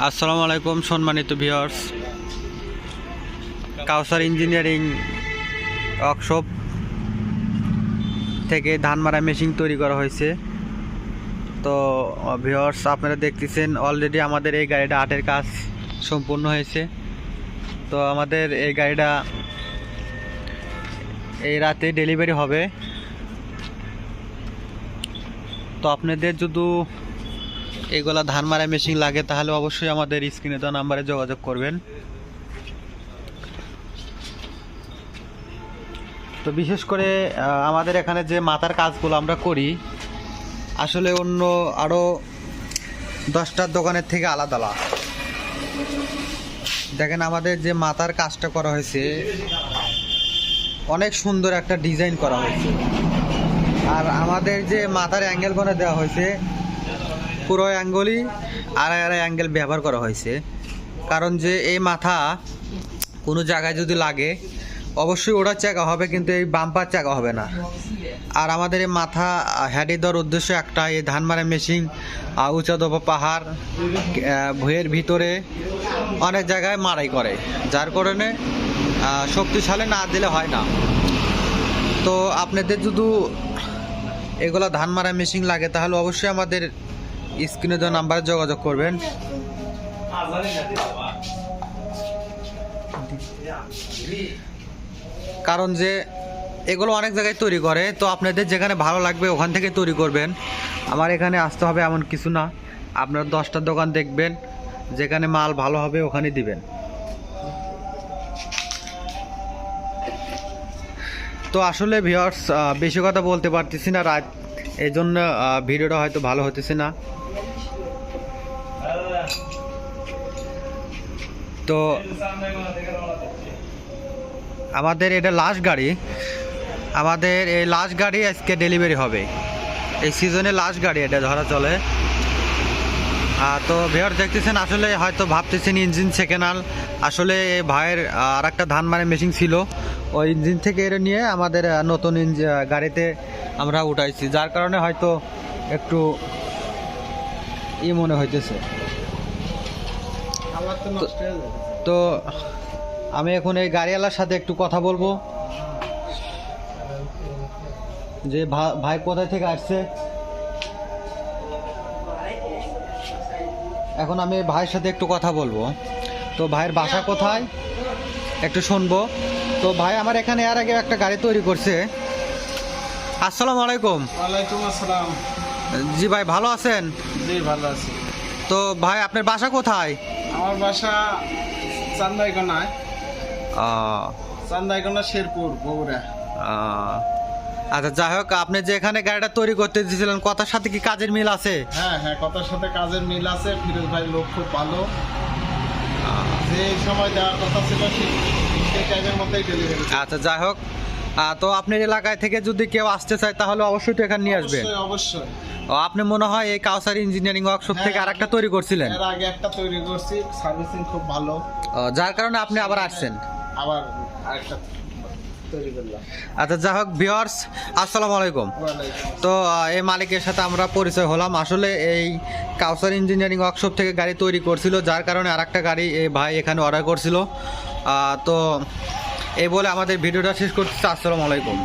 আসসালামু আলাইকুম সম্মানিত ভিউয়ার্স, কাউসার ইঞ্জিনিয়ারিং ওয়ার্কশপ থেকে ধান মারা মেশিন তৈরি করা হয়েছে। তো ভিউয়ার্স, আপনারা দেখতেছেন অলরেডি আমাদের এই গাড়িটা আটের কাজ সম্পূর্ণ হয়েছে। তো আমাদের এই গাড়িটা এই রাতে ডেলিভারি হবে। তো আপনাদের যদি এগুলা ধান মারা মেশিন লাগে তাহলে অবশ্যই আমাদের স্ক্রিনে দেওয়া নাম্বারে যোগাযোগ করবেন। তো বিশেষ করে আমাদের এখানে যে মাথার কাজগুলো আমরা করি আসলে অন্য আরও 10টার দোকানের থেকে আলাদা। দেখেন আমাদের যে মাথার কাজটা করা হয়েছে অনেক সুন্দর একটা ডিজাইন করা হয়েছে, আর আমাদের যে মাথার অ্যাঙ্গেল করে দেওয়া হয়েছে পুরো অ্যাঙ্গেলই আড়াই অ্যাঙ্গেল ব্যবহার করা হয়েছে। কারণ যে এই মাথা কোনো জায়গায় যদি লাগে অবশ্যই ওটার চাকা হবে, কিন্তু এই বাম্পার চাকা হবে না। আর আমাদের এই মাথা হেডে দেওয়ার উদ্দেশ্য একটা, এই ধান মারা মেশিন উঁচা দবা পাহাড় ভুঁয়ের ভিতরে অনেক জায়গায় মারাই করে, যার কারণে শক্তিশালী না দিলে হয় না। তো আপনাদের যদি এগুলো ধান মারা মেশিন লাগে তাহলে অবশ্যই আমাদের স্ক্রিনে দেওয়া নাম্বারে যোগাযোগ করবেন। কারণ যে এগুলো অনেক জায়গায় তৈরি করে, তো আপনাদের যেখানে ভালো লাগবে ওখান থেকে তৈরি করবেন। আমার এখানে আসতে হবে এমন কিছু না, আপনারা 10টার দোকান দেখবেন, যেখানে মাল ভালো হবে ওখানে দিবেন। তো আসলে ভিউয়ার্স, বেশি কথা বলতে পারতেছি না রাত, এই জন্য ভিডিওটা হয়তো ভালো হতেছে না। তো আমাদের এটা লাস্ট গাড়ি, আমাদের এই লাস্ট গাড়ি আজকে ডেলিভারি হবে, এই সিজনে লাস্ট গাড়ি এটা ধরা চলে। তো ভিউয়ার দেখতেছেন, আসলে হয়তো ভাবতেছেন ইঞ্জিন সেকেন্ড, আসলে এই ভাইয়ের আর একটা ধান মারা মেশিন ছিল, ওই ইঞ্জিন থেকে এটা নিয়ে আমাদের নতুন গাড়িতে আমরা উঠাইছি, যার কারণে হয়তো একটু মনে হইতেছে। তো আমি এখন এই গাড়িওয়ালার সাথে একটু কথা বলবো যে ভাই কোথায় থেকে আসছে। এখন আমি ভাইয়ের সাথে একটু কথা বলবো। তো ভাইয়ের বাসা কোথায় একটু শুনবো। তো ভাই আমার এখানে এর আগে একটা গাড়ি তৈরি করছে। আসসালামু আলাইকুম। ওয়ালাইকুম আসসালাম। জি ভাই, ভালো আছেন? জি ভালো আছি। তো ভাই আপনার বাসা কোথায়? আমার বাসা চান্দাইকোনায়। চান্দাইকোনা শেরপুর, বগুড়া। আচ্ছা, যাই হোক, আপনি যে এখানে গাড়িটা তৈরি করতে দিয়েছিলেন কথার সাথে কি কাজের মিল আছে? হ্যাঁ হ্যাঁ, কথার সাথে কাজের মিল আছে। ফিরোজ ভাই লোক খুব ভালো, যে সময় দেওয়ার কথা ছিল সেই টাইমের মধ্যেই ডেলিভারি। আচ্ছা, যাই হোক, তো আপনার এলাকায় থেকে যদি কেউ আসতে চায় তাহলে অবশ্যই তো এখানে নিয়ে আসবেন। অবশ্যই। আপনি মনে হয় এই কাউসার ইঞ্জিনিয়ারিং ওয়ার্কশপ থেকে আরেকটা তৈরি করছিলেন? এর আগে একটা তৈরি করছি, সার্ভিসিং খুব ভালো, যার কারণে আপনি আবার আসছেন। আবার আরেকটা তৈরি করলাম। আচ্ছা, যাই হোক ভিউয়ার্স, আসসালামু আলাইকুম। তো এই মালিকের সাথে আমরা পরিচয় হলাম। আসলে এই কাউসার ইঞ্জিনিয়ারিং ওয়ার্কশপ থেকে গাড়ি তৈরি করছিল, যার কারণে আরেকটা গাড়ি এই ভাই এখানে অর্ডার করছিল। তো এই বলে আমাদের ভিডিওটা শেষ করতেছি। আসসালামু আলাইকুম।